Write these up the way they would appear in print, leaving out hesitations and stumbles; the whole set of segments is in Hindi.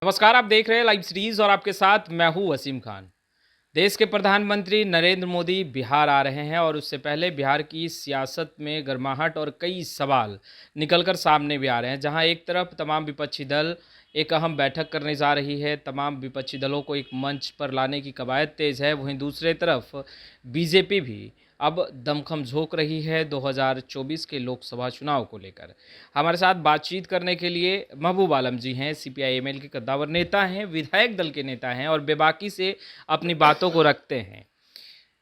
नमस्कार, आप देख रहे हैं लाइव सीरीज और आपके साथ मैं हूं वसीम खान। देश के प्रधानमंत्री नरेंद्र मोदी बिहार आ रहे हैं और उससे पहले बिहार की सियासत में गर्माहट और कई सवाल निकलकर सामने भी आ रहे हैं। जहां एक तरफ तमाम विपक्षी दल एक अहम बैठक करने जा रही है, तमाम विपक्षी दलों को एक मंच पर लाने की कवायद तेज है, वहीं दूसरे तरफ बीजेपी भी अब दमखम झोंक रही है 2024 के लोकसभा चुनाव को लेकर। हमारे साथ बातचीत करने के लिए महबूब आलम जी हैं, सीपीआई-एमएल के कद्दावर नेता हैं, विधायक दल के नेता हैं और बेबाकी से अपनी बातों को रखते हैं।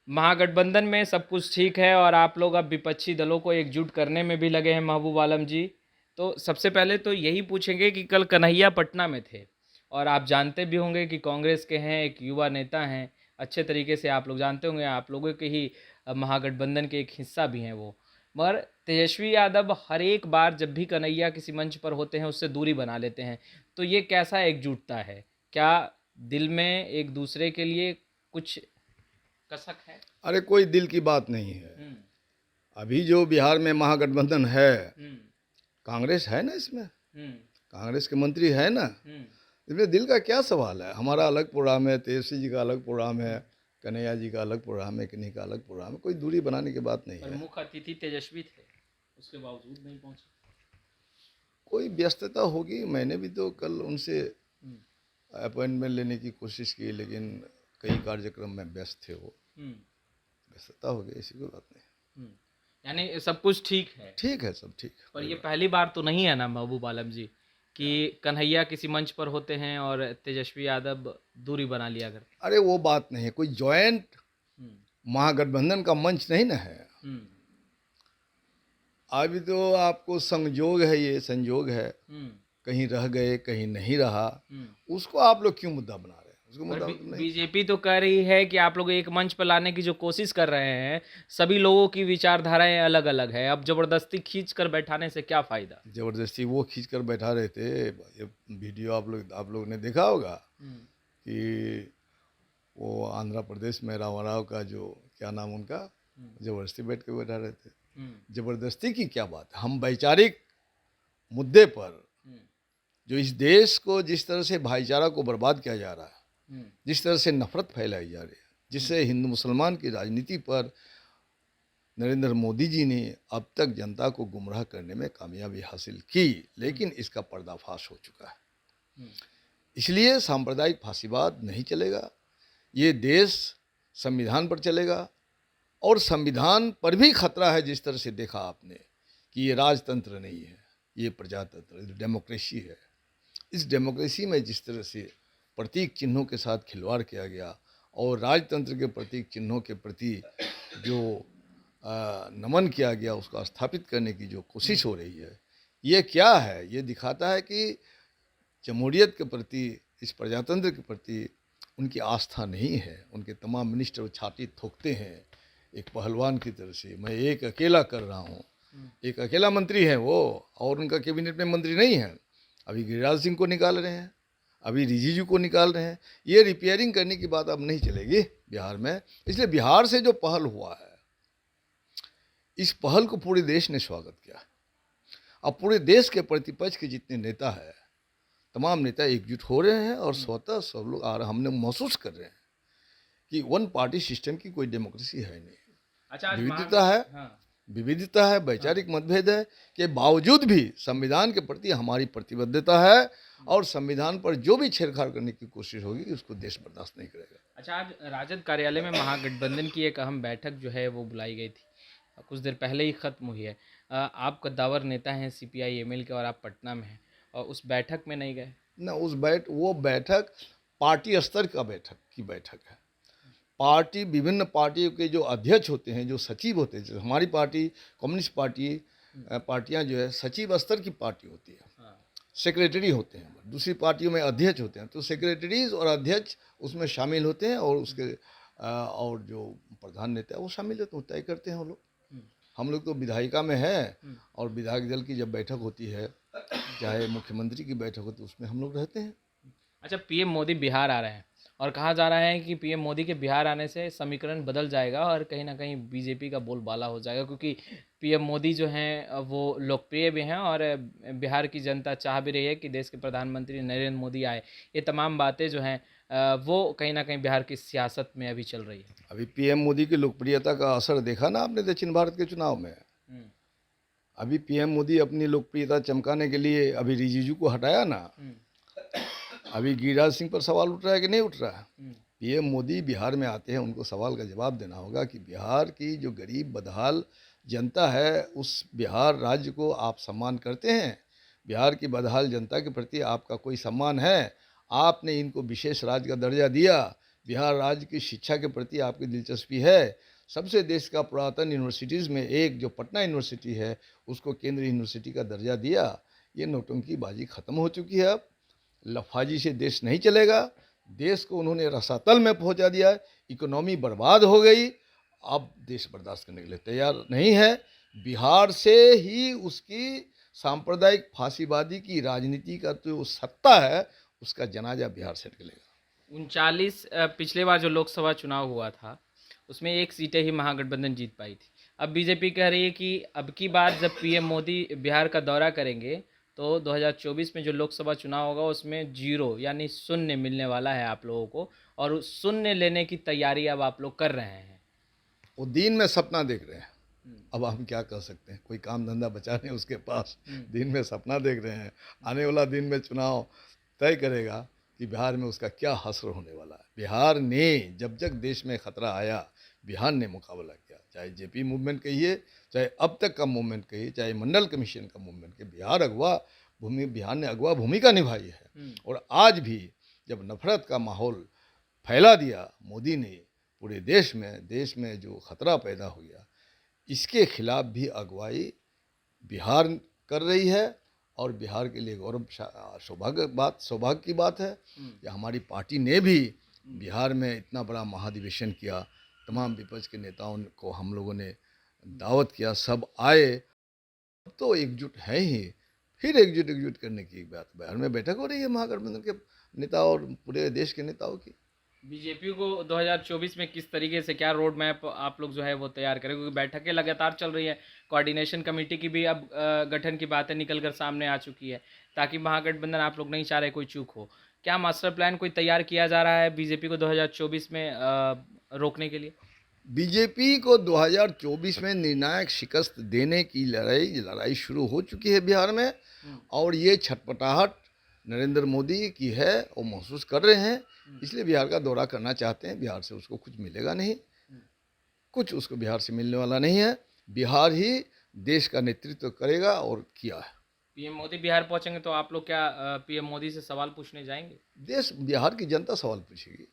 महागठबंधन में सब कुछ ठीक है और आप लोग अब विपक्षी दलों को एकजुट करने में भी लगे हैं महबूब आलम जी। तो सबसे पहले तो यही पूछेंगे कि कल कन्हैया पटना में थे और आप जानते भी होंगे कि कांग्रेस के हैं, एक युवा नेता हैं, अच्छे तरीके से आप लोग जानते होंगे, आप लोगों के ही महागठबंधन के एक हिस्सा भी हैं वो। मगर तेजस्वी यादव हर एक बार जब भी कन्हैया किसी मंच पर होते हैं उससे दूरी बना लेते हैं। तो ये कैसा एकजुटता है? क्या दिल में एक दूसरे के लिए कुछ कसक है? अरे कोई दिल की बात नहीं है। हम्म। अभी जो बिहार में महागठबंधन है, हम्म। कांग्रेस है ना इसमें, हम्म। कांग्रेस के मंत्री है ना। हम्म। इसमें दिल का क्या सवाल है? हमारा अलग प्रोग्राम है, तेजस्वी जी का अलग प्रोग्राम है, कन्हैया जी का अलग प्रोग्राम है, किन्हीं का अलग प्रोग्राम है। कोई दूरी बनाने की बात नहीं पर है। मुख्य अतिथि तेजस्वी थे, उसके बावजूद नहीं पहुंचे। कोई व्यस्तता होगी। मैंने भी तो कल उनसे हम्म। अपॉइंटमेंट लेने की कोशिश की, लेकिन कई कार्यक्रम में व्यस्त थे वो। हम्म। व्यस्तता हो गई, ऐसी कोई बात नहीं। हम्म। यानी सब कुछ ठीक है। ठीक है, सब ठीक है, पर कोई ये बात पहली बार तो नहीं है ना महबूब आलम जी कि कन्हैया किसी मंच पर होते हैं और तेजस्वी यादव दूरी बना लिया करते हैं। अरे वो बात नहीं है। कोई जॉइंट हम्म। महागठबंधन का मंच नहीं ना है। हम्म। अभी तो आपको संयोग है, ये संयोग है। हम्म। कहीं रह गए, कहीं नहीं रहा। हम्म। उसको आप लोग क्यों मुद्दा बना रहे हैं? उसको पर मुद्दा नहीं। बीजेपी तो कह रही है कि आप लोग एक मंच पर लाने की जो कोशिश कर रहे हैं, सभी लोगों की विचारधाराएं अलग अलग है, अब जबरदस्ती खींच कर बैठाने से क्या फायदा? जबरदस्ती वो खींच कर बैठा रहे थे। ये वीडियो आप लोग ने देखा होगा हम्म। कि वो आंध्र प्रदेश में रामाराव का जो क्या नाम उनका, जबरदस्ती बैठ के बैठा रहे थे। जबरदस्ती की क्या बात है? हम वैचारिक मुद्दे पर, जो इस देश को जिस तरह से भाईचारा को बर्बाद किया जा रहा है, जिस तरह से नफरत फैलाई जा रही है, जिससे हिंदू मुसलमान की राजनीति पर नरेंद्र मोदी जी ने अब तक जनता को गुमराह करने में कामयाबी हासिल की, लेकिन इसका पर्दाफाश हो चुका है। इसलिए सांप्रदायिक फांसीवाद नहीं चलेगा। ये देश संविधान पर चलेगा और संविधान पर भी खतरा है। जिस तरह से देखा आपने कि ये राजतंत्र नहीं है, ये प्रजातंत्र, डेमोक्रेसी है। इस डेमोक्रेसी में जिस तरह से प्रतीक चिन्हों के साथ खिलवाड़ किया गया और राजतंत्र के प्रतीक चिन्हों के प्रति जो नमन किया गया, उसको स्थापित करने की जो कोशिश हो रही है, ये क्या है? ये दिखाता है कि जमहूरियत के प्रति, इस प्रजातंत्र के प्रति उनकी आस्था नहीं है। उनके तमाम मिनिस्टर छाती ठोकते हैं एक पहलवान की तरह से, मैं एक अकेला कर रहा हूँ। एक अकेला मंत्री है वो, और उनका कैबिनेट में मंत्री नहीं है। अभी गिरिराज सिंह को निकाल रहे हैं, अभी रिजिजू को निकाल रहे हैं। ये रिपेयरिंग करने की बात अब नहीं चलेगी बिहार में। इसलिए बिहार से जो पहल हुआ है, इस पहल को पूरे देश ने स्वागत किया। अब पूरे देश के प्रतिपक्ष के जितने नेता हैं, तमाम नेता एकजुट हो रहे हैं और स्वतः सब लोग आ रहे। हमने महसूस कर रहे हैं कि वन पार्टी सिस्टम की कोई डेमोक्रेसी है नहीं। अच्छा, विविधता है, विविधता है, वैचारिक मतभेद है, के बावजूद भी संविधान के प्रति हमारी प्रतिबद्धता है और संविधान पर जो भी छेड़छाड़ करने की कोशिश होगी उसको देश बर्दाश्त नहीं करेगा। अच्छा, आज राजद कार्यालय में महागठबंधन की एक अहम बैठक जो है वो बुलाई गई थी, कुछ देर पहले ही ख़त्म हुई है। आप कद्दावर नेता हैं सीपीआई-एमएल के और आप पटना में हैं और उस बैठक में नहीं गए? ना, वो बैठक पार्टी स्तर का बैठक है। पार्टी, विभिन्न पार्टियों के जो अध्यक्ष होते हैं, जो सचिव होते हैं, जैसे हमारी पार्टी कम्युनिस्ट पार्टी, पार्टियां जो है सचिव स्तर की पार्टी होती है, सेक्रेटरी होते हैं। दूसरी पार्टियों में अध्यक्ष होते हैं, तो सेक्रेटरीज और अध्यक्ष उसमें शामिल होते हैं और उसके और जो प्रधान नेता है वो शामिल होते हैं, तय करते हैं वो लोग। हम लोग तो विधायिका में हैं और विधायक दल की जब बैठक होती है, चाहे मुख्यमंत्री की बैठक होती है, उसमें हम लोग रहते हैं। अच्छा, पीएम मोदी बिहार आ रहे हैं और कहा जा रहा है कि पीएम मोदी के बिहार आने से समीकरण बदल जाएगा और कहीं ना कहीं बीजेपी का बोलबाला हो जाएगा, क्योंकि पीएम मोदी जो हैं वो लोकप्रिय भी हैं और बिहार की जनता चाह भी रही है कि देश के प्रधानमंत्री नरेंद्र मोदी आए। ये तमाम बातें जो हैं वो कहीं ना कहीं बिहार की सियासत में अभी चल रही है। अभी पीएम मोदी की लोकप्रियता का असर देखा ना आपने दक्षिण भारत के चुनाव में। हम्म, अभी पीएम मोदी अपनी लोकप्रियता चमकाने के लिए अभी रिजिजू को हटाया ना, हम्म, अभी गिरिराज सिंह पर सवाल उठ रहा है कि नहीं उठ रहा है। हम्म, पीएम मोदी बिहार में आते हैं, उनको सवाल का जवाब देना होगा कि बिहार की जो गरीब बदहाल जनता है, उस बिहार राज्य को आप सम्मान करते हैं? बिहार की बदहाल जनता के प्रति आपका कोई सम्मान है? आपने इनको विशेष राज्य का दर्जा दिया, बिहार राज्य की शिक्षा के प्रति आपकी दिलचस्पी है? सबसे देश का पुरातन यूनिवर्सिटीज़ में एक जो पटना यूनिवर्सिटी है, उसको केंद्रीय यूनिवर्सिटी का दर्जा दिया। ये नौटंकीबाजी ख़त्म हो चुकी है। अब लफाजी से देश नहीं चलेगा। देश को उन्होंने रसातल में पहुंचा दिया है, इकोनॉमी बर्बाद हो गई। अब देश बर्दाश्त करने के लिए तैयार नहीं है। बिहार से ही उसकी सांप्रदायिक फांसीवादी की राजनीति का जो सत्ता है, उसका जनाजा बिहार से निकलेगा। 39 पिछले बार जो लोकसभा चुनाव हुआ था उसमें 1 सीटें ही महागठबंधन जीत पाई थी। अब बीजेपी कह रही है कि अब की बार जब पीएम मोदी बिहार का दौरा करेंगे तो 2024 में जो लोकसभा चुनाव होगा उसमें 0 यानी शून्य मिलने वाला है आप लोगों को, और उस शून्य लेने की तैयारी अब आप लोग कर रहे हैं। वो दिन में सपना देख रहे हैं। अब हम क्या कर सकते हैं, कोई काम धंधा बचा नहीं उसके पास, दिन में सपना देख रहे हैं। आने वाला दिन में चुनाव तय करेगा कि बिहार में उसका क्या हश्र होने वाला है। बिहार ने जब जब देश में खतरा आया, बिहार ने मुकाबला किया। चाहे जेपी मूवमेंट कहिए, चाहे अब तक का मूवमेंट कहिए, चाहे मंडल कमीशन का मूवमेंट कहिए, बिहार ने अगवा भूमिका निभाई है। और आज भी जब नफरत का माहौल फैला दिया मोदी ने पूरे देश में जो खतरा पैदा हो गया, इसके खिलाफ भी अगुवाई बिहार कर रही है। और बिहार के लिए गौरव सौभाग्य की बात है कि हमारी पार्टी ने भी बिहार में इतना बड़ा महाधिवेशन किया। तमाम विपक्ष के नेताओं को हम लोगों ने दावत किया, सब आए। अब तो एकजुट है ही, फिर एकजुट करने की बात। बिहार में बैठक हो रही है महागठबंधन के नेता और पूरे देश के नेताओं की। बीजेपी को 2024 में किस तरीके से क्या रोड मैप आप लोग जो है वो तैयार करें, क्योंकि बैठकें लगातार चल रही है। कोऑर्डिनेशन कमेटी की भी अब गठन की बातें निकल कर सामने आ चुकी है, ताकि महागठबंधन आप लोग नहीं चाह रहे कोई चूक हो। क्या मास्टर प्लान कोई तैयार किया जा रहा है बीजेपी को 2024 में रोकने के लिए? बीजेपी को 2024 में निर्णायक शिकस्त देने की लड़ाई शुरू हो चुकी है बिहार में। और ये छटपटाहट नरेंद्र मोदी की है, वो महसूस कर रहे हैं, इसलिए बिहार का दौरा करना चाहते हैं। बिहार से उसको कुछ मिलेगा नहीं, कुछ उसको बिहार से मिलने वाला नहीं है। बिहार ही देश का नेतृत्व करेगा और किया है। पीएम मोदी बिहार पहुंचेंगे तो आप लोग क्या पीएम मोदी से सवाल पूछने जाएंगे? बिहार की जनता सवाल पूछेगी,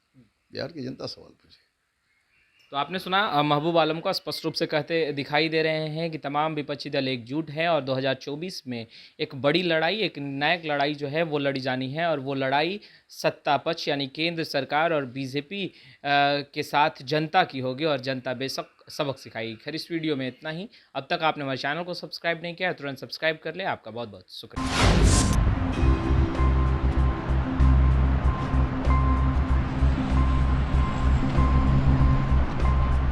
बिहार की जनता सवाल पूछेगी। तो आपने सुना महबूब आलम को स्पष्ट रूप से कहते दिखाई दे रहे हैं कि तमाम विपक्षी दल एकजुट हैं और 2024 में एक बड़ी लड़ाई, एक निर्णायक लड़ाई जो है वो लड़ी जानी है। और वो लड़ाई सत्ता पक्ष यानी केंद्र सरकार और बीजेपी के साथ जनता की होगी, और जनता बेशक सबक सिखाएगी। खैर, इस वीडियो में इतना ही। अब तक आपने हमारे चैनल को सब्सक्राइब नहीं किया है, तुरंत सब्सक्राइब कर ले। आपका बहुत बहुत शुक्रिया।